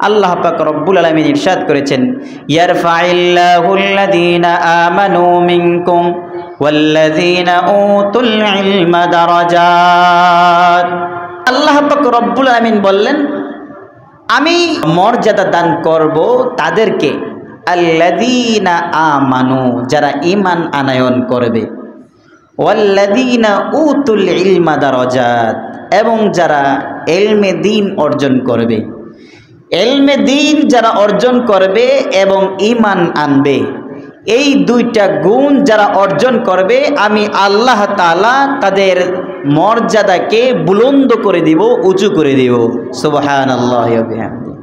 আল্লাহ পাক রব্বুল আলামিন ইরশাদ করেছেন, ইয়ারফাইল্লাহুল্লাযীনা আমানু মিনকুম ওয়াল্লাযীনা উতুল ইলমা দারাজাত। আল্লাহ পাক রব্বুল আলামিন বললেন, আমি মর্যাদা দান করব তাদেরকে, আল্লাযীনা আমানু, যারা ঈমান আনয়ন করবে, ওয়াল্লাযীনা উতুল ইলমা দারাজাত, এবং যারা ইলমে দ্বীন অর্জন করবে। ইলমে দ্বীন যারা অর্জন করবে এবং ঈমান আনবে, এই দুইটা গুণ যারা অর্জন করবে, আমি আল্লাহ তাআলা তাদের মর্যাদাকে বুলন্দ করে দিব, উঁচু করে দিব। সুবহানাল্লাহি ওয়া বিহামদিহি।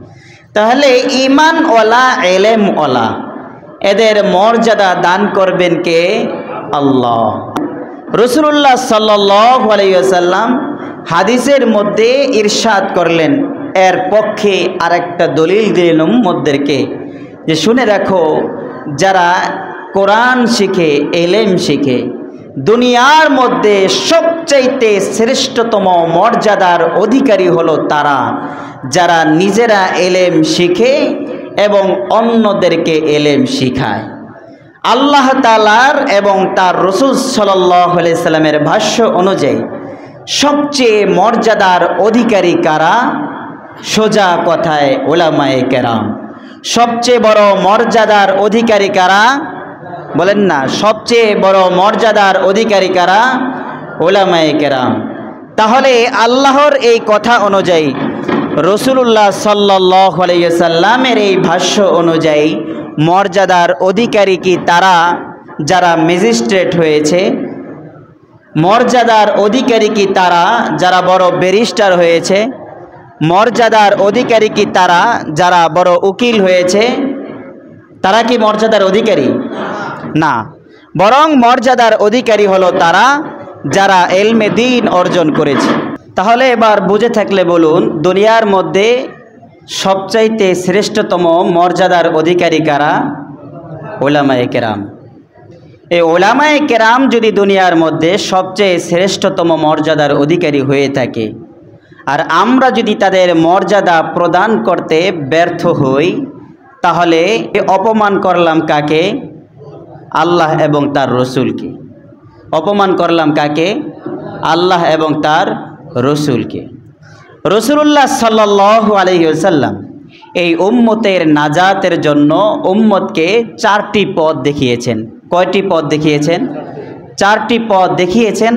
তাহলে ঈমানওয়ালা, ইলমওয়ালা, এদের মর্যাদা দান করবেন কে? আল্লাহ। রাসূলুল্লাহ সাল্লাল্লাহু আলাইহি ওয়াসাল্লাম হাদিসের মধ্যে ইরশাদ করলেন, এর পক্ষে আরেকটা দলিল দিলেন উম্মতদেরকে, যে শুনে রাখো, যারা কোরআন শিখে, ইলম শিখে, দুনিয়ার মধ্যে সবচাইতে শ্রেষ্ঠতম মর্যাদার অধিকারী হলো তারা যারা নিজেরা ইলম শিখে এবং অন্যদেরকে ইলম শিখায়। আল্লাহ তাআলার এবং তার রাসূল সাল্লাল্লাহু আলাইহি সাল্লামের ভাষ্য অনুযায়ী সবচেয়ে মর্যাদার অধিকারী কারা? সোজা কথায় উলামায়ে কেরাম। সবচেয়ে বড় মর্যাদার অধিকারী কারা? বলেন না, সবচেয়ে বড় মর্যাদার অধিকারী কারা? উলামায়ে কেরাম। তাহলে আল্লাহর এই কথা অনুযায়ী, রাসূলুল্লাহ সাল্লাল্লাহু আলাইহি সাল্লামের এই ভাষ্য অনুযায়ী মর্যাদার অধিকারী কি তারা যারা ম্যাজিস্ট্রেট হয়েছে? মর্যাদার অধিকারী কি তারা যারা বড় ব্যারিস্টার হয়েছে? মর্যাদার অধিকারী কি তারা যারা বড় উকিল হয়েছে? তারা কি মর্যাদার অধিকারী? না, বরং মর্যাদার অধিকারী হলো তারা যারা ইলমে দ্বীন অর্জন করেছে। তাহলে এবার বুঝে থাকলে বলুন, দুনিয়ার মধ্যে সবচাইতে শ্রেষ্ঠতম মর্যাদার অধিকারী কারা? উলামায়ে কেরাম। এই উলামায়ে কেরাম যদি দুনিয়ার মধ্যে সবচেয়ে শ্রেষ্ঠতম মর্যাদার অধিকারী হয়ে থাকে, আর আমরা যদি তাদের মর্যাদা প্রদান করতে ব্যর্থ হই, তাহলে অপমান করলাম কাকে? আল্লাহ এবং তার রসুলকে। অপমান করলাম কাকে? আল্লাহ এবং তার রসুলকে। রাসূলুল্লাহ সাল্লাল্লাহু আলাইহি ওয়াসাল্লাম এই উম্মতের নাজাতের জন্য উম্মতকে 4টি পথ দেখিয়েছেন। কয়টি পথ দেখিয়েছেন? 4টি পথ দেখিয়েছেন,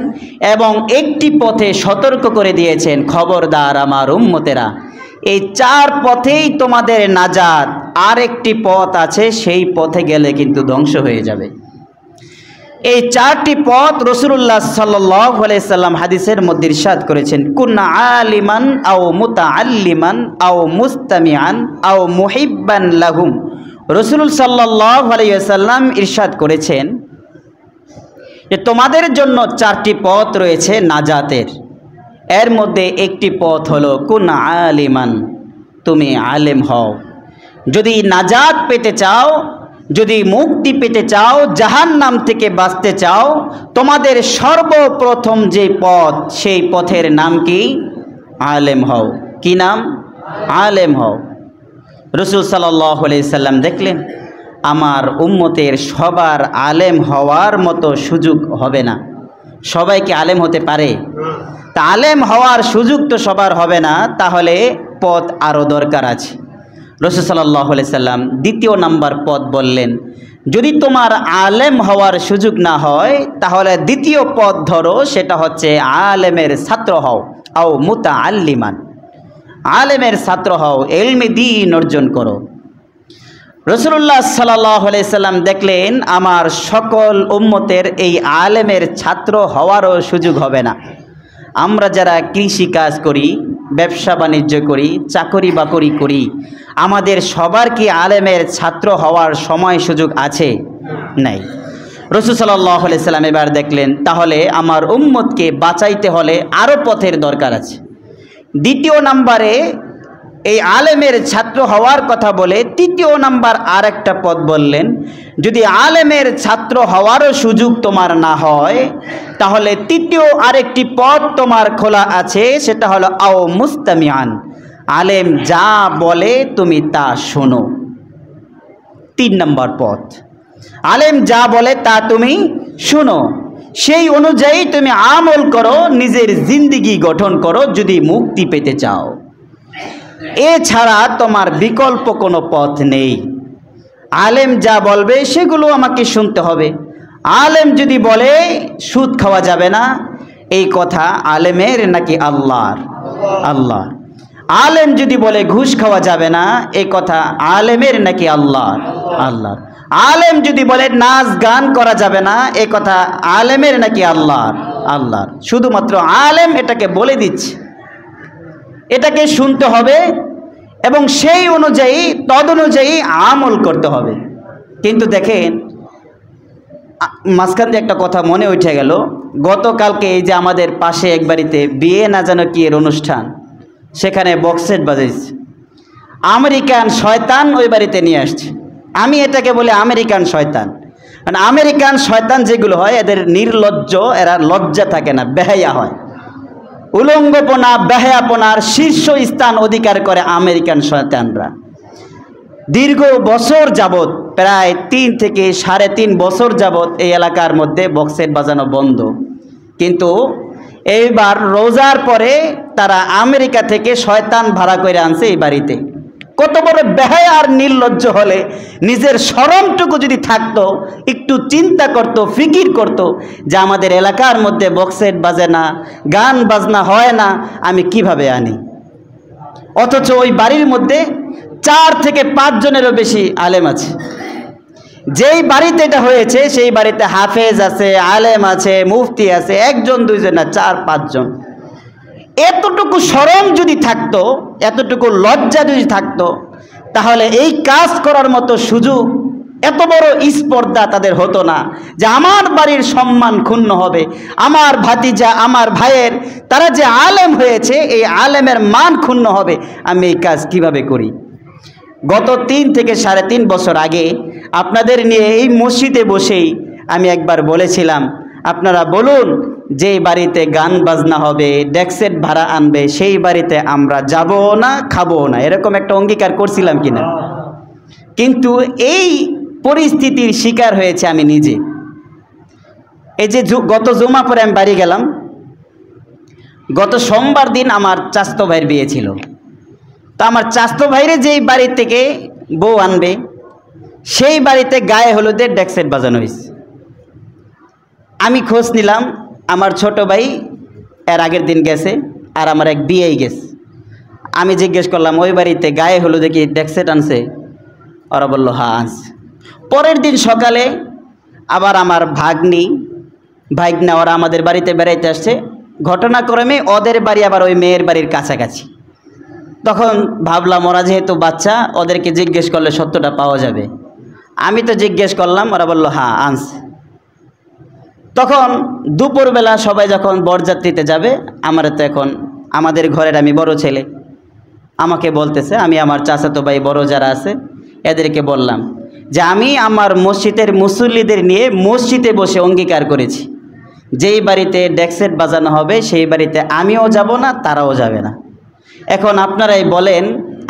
এবং একটি পথে সতর্ক করে দিয়েছেন, খবরদার আমার উম্মতেরা, এই 4 পথেই তোমাদের নাজাত, আর একটি পথ আছে, সেই পথে গেলে কিন্তু ধ্বংস হয়ে যাবে। এই 4টি পথ রাসূলুল্লাহ সাল্লাল্লাহু আলাইহি সাল্লাম হাদিসের মধ্যে ইরশাদ করেছেন, কুন্না আলিমান আও মুতাআল্লিমান আও মুস্তামিআন আও মুহিব্বান লাহুম। রাসূল সাল্লাল্লাহু আলাইহি ওয়াসাল্লাম ইরশাদ করেছেন যে তোমাদের জন্য 4টি পথ রয়েছে নাজাতের। এর মধ্যে একটি পথ হলো কুন আলিমান, তুমি আলেম হও। যদি নাজাত পেতে চাও, যদি মুক্তি পেতে চাও, জাহান্নাম থেকে বাঁচতে চাও, তোমাদের সর্বপ্রথম যে পথ, সেই পথের নাম কি? আলেম হও। কি নাম? আলেম হও। রাসূল সাল্লাল্লাহু আলাইহি সাল্লাম দেখলেন আমার উম্মতের সবার আলেম হওয়ার মতো সুযোগ হবে না। সবাই কি আলেম হতে পারে? তা আলেম হওয়ার সুযোগ তো সবার হবে না, তাহলে পথ আরও দরকার আছে। রাসূল সাল্লাল্লাহু আলাইহি সাল্লাম দ্বিতীয় নাম্বার পথ বললেন, যদি তোমার আলেম হওয়ার সুযোগ না হয়, তাহলে দ্বিতীয় পথ ধরো, সেটা হচ্ছে আলেমের ছাত্র হও, আও মুতাআল্লিমান, আলেমের ছাত্র হও, ইলমে দ্বীন অর্জন করো। রাসূলুল্লাহ সাল্লাল্লাহু আলাইহি সাল্লাম দেখলেন আমার সকল উম্মতের এই আলেমের ছাত্র হওয়ারও সুযোগ হবে না। আমরা যারা কৃষি কাজ করি, ব্যবসা বাণিজ্য করি, চাকরি বাকরি করি, আমাদের সবার কি আলেমের ছাত্র হওয়ার সময় সুযোগ আছে? নাই। রাসূল সাল্লাল্লাহু আলাইহি সাল্লাম এবার দেখলেন তাহলে আমার উম্মতকে বাঁচাইতে হলে আরও পথের দরকার আছে। দ্বিতীয় নাম্বারে এই আলেমের ছাত্র হওয়ার কথা বলে তৃতীয় নাম্বার আর একটা পথ বললেন, যদি আলেমের ছাত্র হওয়ারও সুযোগ তোমার না হয়, তাহলে তৃতীয় আরেকটি পথ তোমার খোলা আছে, সেটা হলো আও মুস্তামিআন, আলেম যা বলে তুমি তা শোনো। 3 নম্বর পথ, আলেম যা বলে তা তুমি শোনো, সেই অনুযায়ী তুমি আমল করো, নিজের জিন্দেগি গঠন করো যদি মুক্তি পেতে চাও। এছাড়া তোমার বিকল্প কোনো পথ নেই। আলেম যা বলবে সেগুলো আমাকে শুনতে হবে। আলেম যদি বলে সুদ খাওয়া যাবে না, এই কথা আলেমের নাকি আল্লাহর? আল্লাহর। আলেম যদি বলে ঘুষ খাওয়া যাবে না, এই কথা আলেমের নাকি আল্লাহর? আল্লাহর। আলেম যদি বলে নাচ গান করা যাবে না, এই কথা আলেমের নাকি আল্লাহর? আল্লাহর। শুধুমাত্র আলেম এটাকে বলে দিচ্ছে, এটাকে শুনতে হবে এবং সেই অনুযায়ী তদনুযায়ী আমল করতে হবে। কিন্তু দেখেন, মাঝখান দিয়ে একটা কথা মনে উঠে গেল। গতকালকে এই যে আমাদের পাশে এক বাড়িতে বিয়ে না জানো কি এর অনুষ্ঠান, সেখানে বক্সেট বাজাইছে। আমেরিকান শয়তান ওই বাড়িতে নিয়ে আসছে। আমি এটাকে বলি আমেরিকান শয়তান। মানে আমেরিকান শয়তান যেগুলো হয়, এদের নির্লজ্জ, এরা লজ্জা থাকে না, বেহায়া হয়। উলঙ্গপনা বেহায়াপনার শীর্ষ স্থান অধিকার করে আমেরিকান শয়তানরা। দীর্ঘ বছর যাবৎ, প্রায় 3 থেকে 3.5 বছর যাবৎ এই এলাকার মধ্যে বক্সেট বাজানো বন্ধ। কিন্তু এইবার রোজার পরে তারা আমেরিকা থেকে শয়তান ভাড়া করে আনছে এই বাড়িতে। কত বড় বেহায়া আর নির্লজ্জ হলে নিজের শরমটুকু যদি থাকতো, একটু চিন্তা করতো, ফিকির করতো যে আমাদের এলাকার মধ্যে বক্সেট বাজে না, গান বাজনা হয় না, আমি কিভাবে আনি। অথচ ওই বাড়ির মধ্যে 4 থেকে 5 জনেরও বেশি আলেম আছে। যেই বাড়িতে এটা হয়েছে সেই বাড়িতে হাফেজ আছে, আলেম আছে, মুফতি আছে, 1 জন 2 জন না, 4-5 জন। এতটুকু শরম যদি থাকতো, এতটুকু লজ্জা যদি থাকতো, তাহলে এই কাজ করার মতো সুযোগ, এত বড় স্পর্ধা তাদের হতো না যে আমার বাড়ির সম্মান ক্ষুণ্ণ হবে, আমার ভাতিজা, আমার ভাইয়ের, তারা যে আলেম হয়েছে এই আলেমের মান ক্ষুণ্ণ হবে, আমি এই কাজ কিভাবে করি। গত 3 থেকে 3.5 বছর আগে আপনাদের নিয়ে এই মসজিদে বসেই আমি একবার বলেছিলাম, আপনারা বলুন যে বাড়িতে গান বাজনা হবে, ডেক্সেট ভাড়া আনবে, সেই বাড়িতে আমরা যাব না, খাবো না, এরকম একটা অঙ্গীকার করছিলাম কিনা। কিন্তু এই পরিস্থিতির শিকার হয়েছে আমি নিজে। এই যে গত জুমা পরে আমি বাড়ি গেলাম, গত সোমবার দিন আমার চাচতো ভাইয়ের বিয়ে ছিল। তো আমার চাচতো ভাইরে যেই বাড়ি থেকে বউ আনবে, সেই বাড়িতে গায়ে হলুদের ডেক্সেট বাজানো হয়েছে। আমি খোঁজ নিলাম, আমার ছোট ভাই এর আগের দিন গেছে, আর আমার এক বিয়েই গেছে। আমি জিজ্ঞেস করলাম ওই বাড়িতে গায়ে হলুদে কি ডেক্সেট আনছে? ওরা বললো হ্যাঁ আনছে। পরের দিন সকালে আবার আমার ভাগনা ওরা আমাদের বাড়িতে বেড়াইতে আসছে। ঘটনাক্রমে ওদের বাড়ি আবার ওই মেয়ের বাড়ির কাছাকাছি। তখন ভাবলাম ওরা যেহেতু বাচ্চা, ওদেরকে জিজ্ঞেস করলে সত্যটা পাওয়া যাবে। আমি তো জিজ্ঞেস করলাম, ওরা বললো হ্যাঁ আনছে। তখন দুপুরবেলা সবাই যখন বরযাত্রীতে যাবে, আমার তো এখন আমাদের ঘরের আমি বড় ছেলে, আমাকে বলতেছে, আমি আমার চাচাতো ভাই বড় যারা আছে এদেরকে বললাম যে আমি আমার মসজিদের মুসল্লিদের নিয়ে মসজিদে বসে অঙ্গীকার করেছি, যেই বাড়িতে ডেক্সেট বাজানো হবে সেই বাড়িতে আমিও যাব না, তারাও যাবে না। এখন আপনারাই বলেন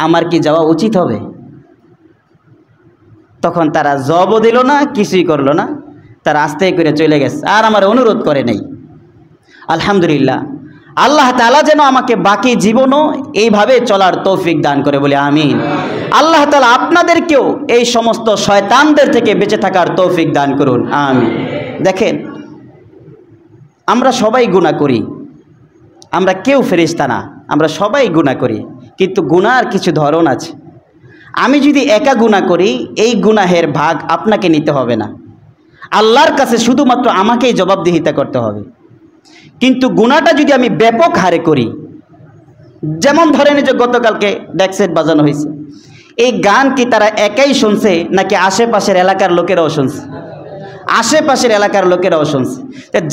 আমার কি যাওয়া উচিত হবে? তখন তারা জবাবও দিল না, কিছুই করলো না, তারা আস্তে করে চলে গেছে, আর আমার অনুরোধ করে নেই। আলহামদুলিল্লাহ, আল্লাহ তাআলা যেন আমাকে বাকি জীবনও এইভাবে চলার তৌফিক দান করে বলে আমিন। আল্লাহ তাআলা আপনাদেরকেও এই সমস্ত শয়তানদের থেকে বেঁচে থাকার তৌফিক দান করুন, আমিন। দেখেন, আমরা সবাই গুনাহ করি, আমরা কেউ ফেরেশতা না, আমরা সবাই গুনাহ করি, কিন্তু গুনাহর কিছু ধরন আছে। আমি যদি একা গুনাহ করি, এই গুনাহের ভাগ আপনাকে নিতে হবে না, আল্লাহর কাছে শুধুমাত্র আমাকেই জবাবদিহিতা করতে হবে। কিন্তু গুনাহটা যদি আমি ব্যাপক হারে করি, যেমন ধরেন যে গতকালকে ডেক্সেট বাজানো হয়েছে, এই গান কি তারা একাই শুনছে নাকি আশেপাশের এলাকার লোকেরাও শুনছে? আশেপাশের এলাকার লোকেরাও শুনছে।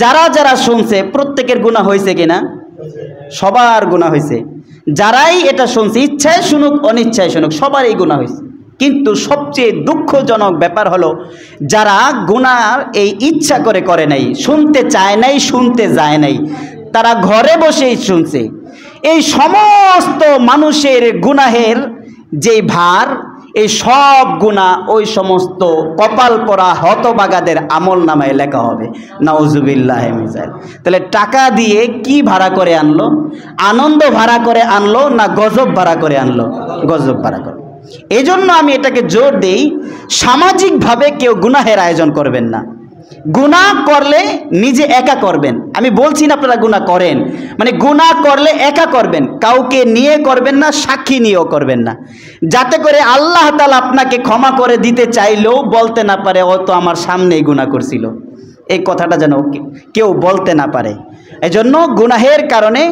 যারা যারা শুনছে প্রত্যেকের গুনাহ হয়েছে কিনা? সবার গুনাহ হয়েছে। যারাই এটা শুনছে, ইচ্ছায় শুনুক অনিচ্ছায় শুনুক, সবারই গুনাহ হয়েছে। কিন্তু সবচেয়ে দুঃখজনক ব্যাপার হলো, যারা গুনাহ এই ইচ্ছা করে নাই, শুনতে চায় নাই, শুনতে যায় নাই, তারা ঘরে বসেই শুনছে। এই সমস্ত মানুষের গুনাহের যে ভার, এই সব গুনাহ ওই সমস্ত কপাল পরা হতবাগাদের আমল নামায় লেখা হবে। নাউজুবিল্লাহ মিজাল। তাহলে টাকা দিয়ে কি ভাড়া করে আনলো? আনন্দ ভাড়া করে আনলো না গজব ভাড়া করে আনলো? গজব ভাড়া করে। এই জন্য আমি এটাকে জোর দেই, সামাজিকভাবে কেউ গুনাহের আয়োজন করবেন না। গুনাহ করলে নিজে একা করবেন। আমি বলছি না আপনারা গুনাহ করেন, মানে গুনাহ করলে একা করবেন, কাউকে নিয়ে করবেন না, সাক্ষী নিয়েও করবেন না, যাতে করে আল্লাহ তাআলা আপনাকে ক্ষমা করে দিতে চাইলেও বলতে না পারে ও তো আমার সামনেই গুনাহ করছিল, এই কথাটা যেন কেউ বলতে না পারে। এজন্য গুনাহের কারণে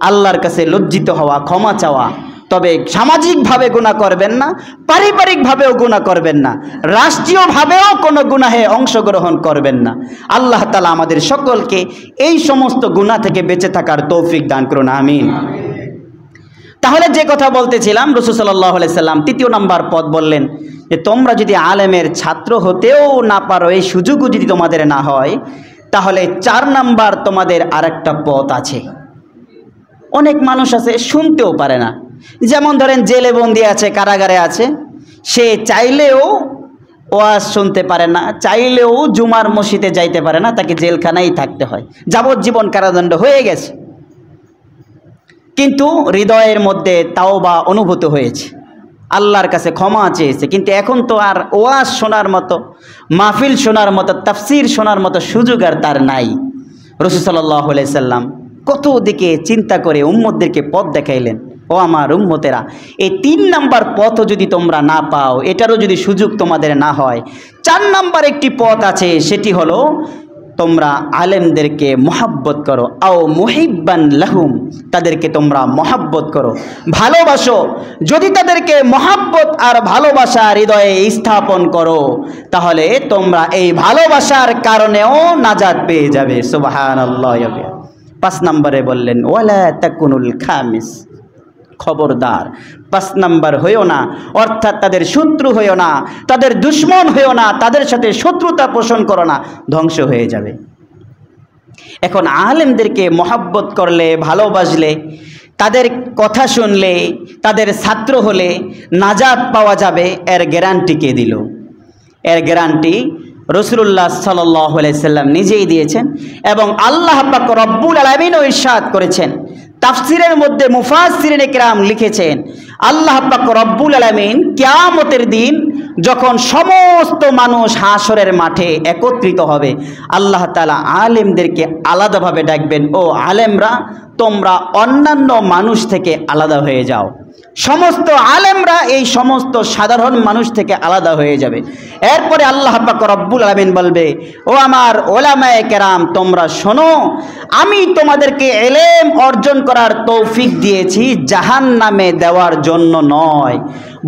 আল্লাহর কাছে লজ্জিত হওয়া, ক্ষমা চাওয়া। তবে সামাজিকভাবে গুনাহ করবেন না, পারিবারিকভাবেও গুনাহ করবেন না, রাষ্ট্রীয়ভাবেও কোনো গুনাহে অংশগ্রহণ করবেন না। আল্লাহ তাআলা আমাদের সকলকে এই সমস্ত গুনাহ থেকে বেঁচে থাকার তৌফিক দান করুন, আমিন। তাহলে যে কথা বলতেছিলাম, রাসূল সাল্লাল্লাহু আলাইহি সাল্লাম তৃতীয় নাম্বার পদ বললেন যে তোমরা যদি আলেমের ছাত্র হতেও না পারো, এই সুযোগও যদি তোমাদের না হয়, তাহলে 4 নাম্বার তোমাদের আরেকটা পথ আছে। অনেক মানুষ আছে শুনতেও পারে না, যেমন ধরেন জেলে বন্দি আছে, কারাগারে আছে, সে চাইলেও ওয়াজ শুনতে পারে না, চাইলেও জুমার মসজিদে যাইতে পারে না, তাকে জেলখানায় থাকতে হয়, যাবজ্জীবন কারাদণ্ড হয়ে গেছে। কিন্তু হৃদয়ের মধ্যে তাওবা অনুভূত হয়েছে, আল্লাহর কাছে ক্ষমা চেয়েছে, কিন্তু এখন তো আর ওয়াজ শোনার মতো, মাহফিল শোনার মতো, তাফসীর শোনার মতো সুযোগ আর তার নাই। রাসূল সাল্লাল্লাহু আলাইহি সাল্লাম কত দিকে চিন্তা করে উম্মতদেরকে পথ দেখাইলেন, ও আমার উম্মতেরা, এই 3 নাম্বার পথও যদি তোমরা না পাও, এটারও যদি সুযোগ তোমাদের না হয়, 4 নাম্বার একটি পথ আছে, সেটি হলো তোমরা আলেমদেরকে মহাব্বত করো, আও মুহিব্বান লাহুম, তাদেরকে তোমরা মহাব্বত করো, ভালোবাসো। যদি তাদেরকে মহাব্বত আর ভালোবাসা হৃদয়ে স্থাপন করো, তাহলে তোমরা এই ভালোবাসার কারণেও নাজাত পেয়ে যাবে। সুবহানাল্লাহ। 5 নম্বরে বললেন ওয়ালা তাকুনুল খামিস, খবরদার 5 নাম্বার হইও না, অর্থাৎ তাদের শত্রু হইও না, তাদের দুশ্মন হইও না, তাদের সাথে শত্রুতা পোষণ করো না, ধ্বংস হয়ে যাবে। এখন আলেমদেরকে মহাব্বত করলে, ভালোবাসলে, তাদের কথা শুনলে, তাদের ছাত্র হলে নাজাত পাওয়া যাবে, এর গ্যারান্টি কে দিল? এর গ্যারান্টি রাসূলুল্লাহ সাল্লাল্লাহু আলাইহি সাল্লাম নিজেই দিয়েছেন এবং আল্লাহ পাক রব্বুল আলামিনও ইরশাদ করেছেন। তাফসীরের মধ্যে মুফাসসিরিনে কেরাম লিখেছেন, আল্লাহ পাক রব্বুল আলামিন কিয়ামতের দিন যখন সমস্ত মানুষ হাসরের মাঠে একত্রিত হবে, আল্লাহ তাআলা আলেমদেরকে আলাদাভাবে ডাকবেন, ও আলেমরা তোমরা অন্যান্য মানুষ থেকে আলাদা হয়ে যাও। সমস্ত আলেমরা এই সমস্ত সাধারণ মানুষ থেকে আলাদা হয়ে যাবে। এরপরে আল্লাহ পাক রব্বুল আলামিন বলবে, ও আমার ওলামায়ে কেরাম তোমরা শোনো, আমি তোমাদেরকে ইলম অর্জন করার তৌফিক দিয়েছি জাহান্নামে দেওয়ার জন্য নয়,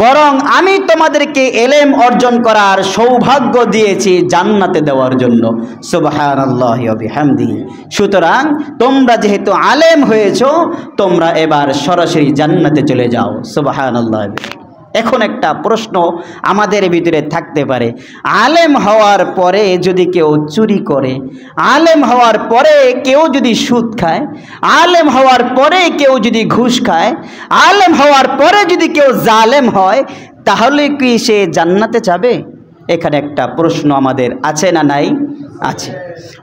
বরং আমি তোমাদেরকে ইলম অর্জন করার সৌভাগ্য দিয়েছি জান্নাতে দেওয়ার জন্য। সুবহানাল্লাহি ওয়া বিহামদিহি। সুতরাং তোমরা যেহেতু আলেম হয়েছো, তোমরা এবার সরাসরি জান্নাতে চলে যাও। সুবহানাল্লাহ। এখন একটা প্রশ্ন আমাদের ভিতরে থাকতে পারে, আলেম হওয়ার পরে যদি কেউ চুরি করে, আলেম হওয়ার পরে কেউ যদি সুদ খায়, আলেম হওয়ার পরে কেউ যদি ঘুষ খায়, আলেম হওয়ার পরে যদি কেউ জালেম হয়, তাহলে কি সে জান্নাতে যাবে? এখানে একটা প্রশ্ন আমাদের আছে না নাই? আছে।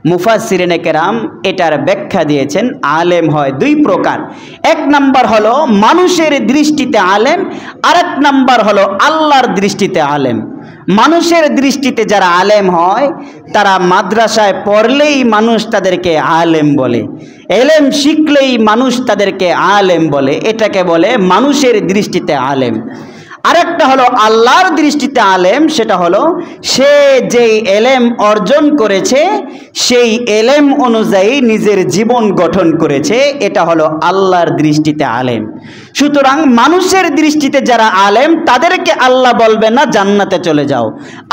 মুফাসসিরিনে কেরাম এটার ব্যাখ্যা দিয়েছেন, আলেম হয় 2 প্রকার। 1 নাম্বার হলো মানুষের দৃষ্টিতে আলেম, আর 1 নাম্বার হলো আল্লাহর দৃষ্টিতে আলেম। মানুষের দৃষ্টিতে যারা আলেম হয়, তারা মাদ্রাসায় পড়লেই মানুষ তাদেরকে আলেম বলে, ইলম শিখলেই মানুষ তাদেরকে আলেম বলে, এটাকে বলে মানুষের দৃষ্টিতে আলেম। আরেকটা হলো আল্লাহর দৃষ্টিতে আলেম, সেটা হলো সে যেই ইলম অর্জন করেছে সেই ইলম অনুযায়ী নিজের জীবন গঠন করেছে, এটা হলো আল্লাহর দৃষ্টিতে আলেম। সুতরাং মানুষের দৃষ্টিতে যারা আলেম তাদেরকে আল্লাহ বলবেন না জান্নাতে চলে যাও,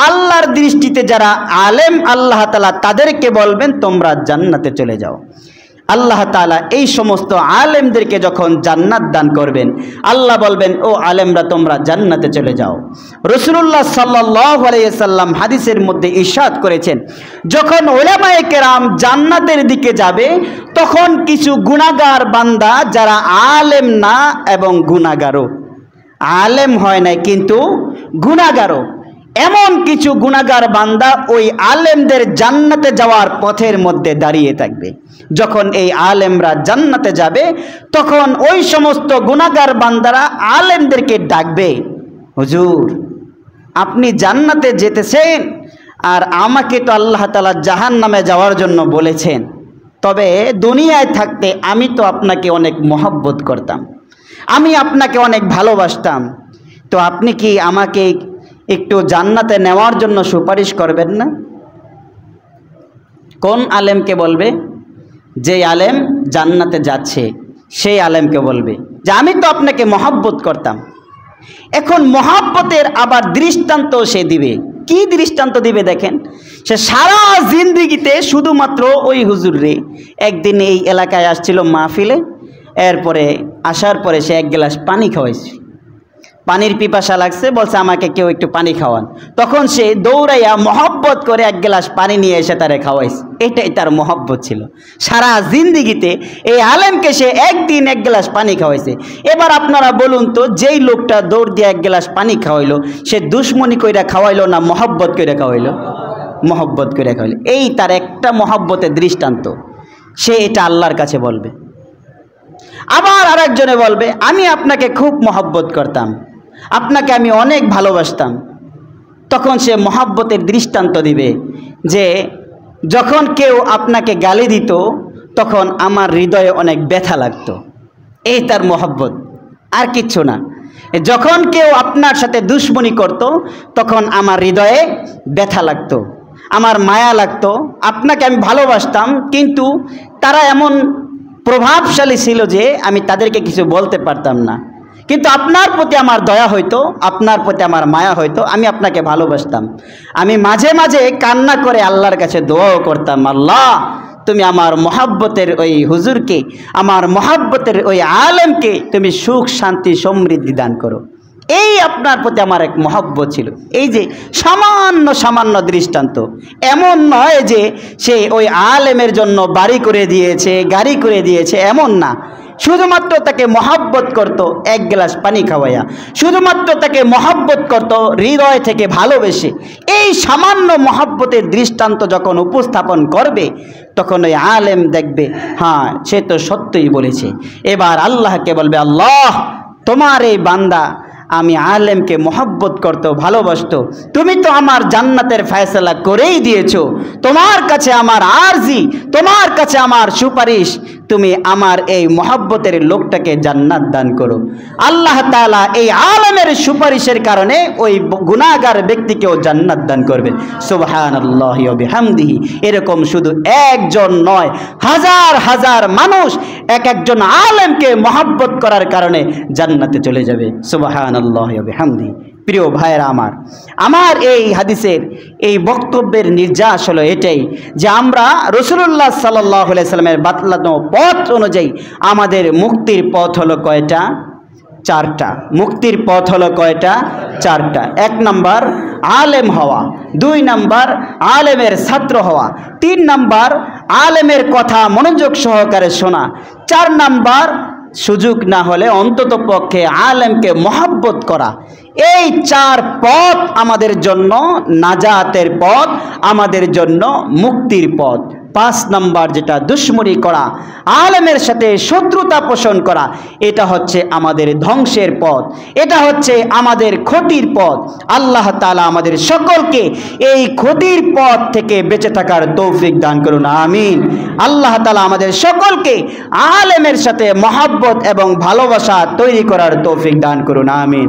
আল্লাহর দৃষ্টিতে যারা আলেম আল্লাহ তাআলা তাদেরকে বলবেন তোমরা জান্নাতে চলে যাও। আল্লাহ তাআলা এই সমস্ত আলেমদেরকে যখন জান্নাত দান করবেন, আল্লাহ বলবেন, ও আলেমরা তোমরা জান্নাতে চলে যাও। রাসূলুল্লাহ সাল্লাল্লাহু আলাইহি সাল্লাম হাদিসের মধ্যে ইরশাদ করেছেন, যখন উলামায়ে কেরাম জান্নাতের দিকে যাবে তখন কিছু গুনাহগার বান্দা যারা আলেম না এবং গুনাহগারও, আলেম হয় না কিন্তু গুনাহগারও, এমন কিছু গুনাহগার বান্দা ওই আলেমদের জান্নাতে যাওয়ার পথের মধ্যে দাঁড়িয়ে থাকবে। যখন এই আলেমরা জান্নাতে যাবে তখন ওই সমস্ত গুনাহগার বান্দারা আলেমদেরকে ডাকবে, হুজুর আপনি জান্নাতে যেতেছেন আর আমাকে তো আল্লাহ তাআলা জাহান্নামে যাওয়ার জন্য বলেছেন, তবে দুনিয়ায় থাকতে আমি তো আপনাকে অনেক মহব্বত করতাম, আমি আপনাকে অনেক ভালোবাসতাম, তো আপনি কি আমাকে একটু জান্নাতে নেওয়ার জন্য সুপারিশ করবেন না? কোন আলেমকে বলবে? যে আলেম জান্নাতে যাচ্ছে সেই আলেমকে বলবে যে আমি তো আপনাকে মহব্বত করতাম। এখন মহব্বতের আবার দৃষ্টান্ত সে দিবে। কি দৃষ্টান্ত দিবে দেখেন, সে সারা জিন্দেগিতে শুধুমাত্র ওই হুজুর রে একদিন এই এলাকায় আসছিল মাহফিলে, এরপরে আসার পরে সে এক গ্লাস পানি খাওয়াইছে, পানির পিপাসা লাগছে, বলছে আমাকে কেউ একটু পানি খাওয়ান, তখন সে দৌড়াইয়া মহব্বত করে এক গ্লাস পানি নিয়ে এসে তারে খাওয়াইছে। এটাই তার মহব্বত ছিল। সারা জিন্দেগিতে এই আলেমকে সে একদিন এক গ্লাস পানি খাওয়াইছে। এবার আপনারা বলুন তো, যেই লোকটা দৌড় দিয়ে এক গ্লাস পানি খাওয়াইলো সে দুশ্মনী কইরা খাওয়াইলো না মহব্বত কইরা খাওয়াইলো? মহব্বত কইরা খাওয়াইলো। এই তার একটা মহব্বতের দৃষ্টান্ত। সে এটা আল্লাহর কাছে বলবে। আবার আরেকজনে বলবে আমি আপনাকে খুব মহব্বত করতাম, আপনাকে আমি অনেক ভালোবাসতাম। তখন সে মহব্বতের দৃষ্টান্ত দিবে যে যখন কেউ আপনাকে গালি দিত তখন আমার হৃদয়ে অনেক ব্যথা লাগতো। এই তার মহব্বত, আর কিচ্ছু না। যখন কেউ আপনার সাথে দুশ্মনী করত তখন আমার হৃদয়ে ব্যথা লাগতো, আমার মায়া লাগতো, আপনাকে আমি ভালোবাসতাম, কিন্তু তারা এমন প্রভাবশালী ছিল যে আমি তাদেরকে কিছু বলতে পারতাম না, কিন্তু আপনার প্রতি আমার দয়া হইতো, আপনার প্রতি আমার মায়া হইতো, আমি আপনাকে ভালোবাসতাম। আমি মাঝে মাঝে কান্না করে আল্লাহর কাছে দোয়াও করতাম, আল্লাহ তুমি আমার মহব্বতের ওই হুজুরকে, আমার মহব্বতের ওই আলেমকে তুমি সুখ শান্তি সমৃদ্ধি দান করো। এই আপনার প্রতি আমার এক মহব্বত ছিল। এই যে সামান্য সামান্য দৃষ্টান্ত, এমন নয় যে সে ওই আলেমের জন্য বাড়ি করে দিয়েছে, গাড়ি করে দিয়েছে, এমন না। শুধুমাত্র তাকে মহব্বত করত এক গ্লাস পানি খাওয়াইয়া, শুধুমাত্র তাকে মহব্বত করত হৃদয় থেকে ভালোবেসে। এই সামান্য মহব্বতের দৃষ্টান্ত যখন উপস্থাপন করবে তখন ওই আলেম দেখবে হ্যাঁ সে তো সত্যই বলেছে। এবার আল্লাহকে বলবে, আল্লাহ তোমার এই বান্দা আমি আলেমকে মহব্বত করতো, ভালোবাসতো, তুমি তো আমার জান্নাতের ফয়সালা করেই দিয়েছো। তোমার কাছে আমার আরজি, তোমার কাছে আমার সুপারিশ, তুমি আমার এই মহব্বতের লোকটাকে জান্নাত দান করো। আল্লাহ তাআলা এই আলেমের সুপারিশের কারণে ওই গুনাহগার ব্যক্তিকেও জান্নাত দান করবেন। সুবহানাল্লাহি ওয়া বিহামদিহি। এরকম শুধু একজন নয়, হাজার হাজার মানুষ এক একজন আলেমকে মহব্বত করার কারণে জান্নাতে চলে যাবে। সুবহানাল্লাহি ওয়া বিহামদিহি। প্রিয় ভাইয়েরা আমার এই হাদিসের এই বক্তব্যের নির্যাস হলো এটাই যে আমরা রাসূলুল্লাহ সাল্লাল্লাহু আলাইহি সাল্লামের বাতলানো পথ অনুযায়ী আমাদের মুক্তির পথ হলো কয়টা? চারটা। মুক্তির পথ হলো কয়টা? চারটা। 1 নাম্বার আলেম হওয়া, 2 নাম্বার আলেমের ছাত্র হওয়া, 3 নাম্বার আলেমের কথা মনোযোগ সহকারে শোনা, 4 নাম্বার সুযোগ না হলে অন্তত পক্ষে আলেমকে মহব্বত করা। এই 4 পথ আমাদের জন্য নাজাতের পথ, আমাদের জন্য মুক্তির পথ। 5 নাম্বার যেটা দুশ্মনী করা, আলেমের সাথে শত্রুতা পোষণ করা, এটা হচ্ছে আমাদের ধ্বংসের পথ, এটা হচ্ছে আমাদের ক্ষতির পথ। আল্লাহ তাআলা আমাদের সকলকে এই ক্ষতির পথ থেকে বেঁচে থাকার তৌফিক দান করুন, আমিন। আল্লাহ তাআলা আমাদের সকলকে আলেমের সাথে মহব্বত এবং ভালোবাসা তৈরি করার তৌফিক দান করুন, আমিন।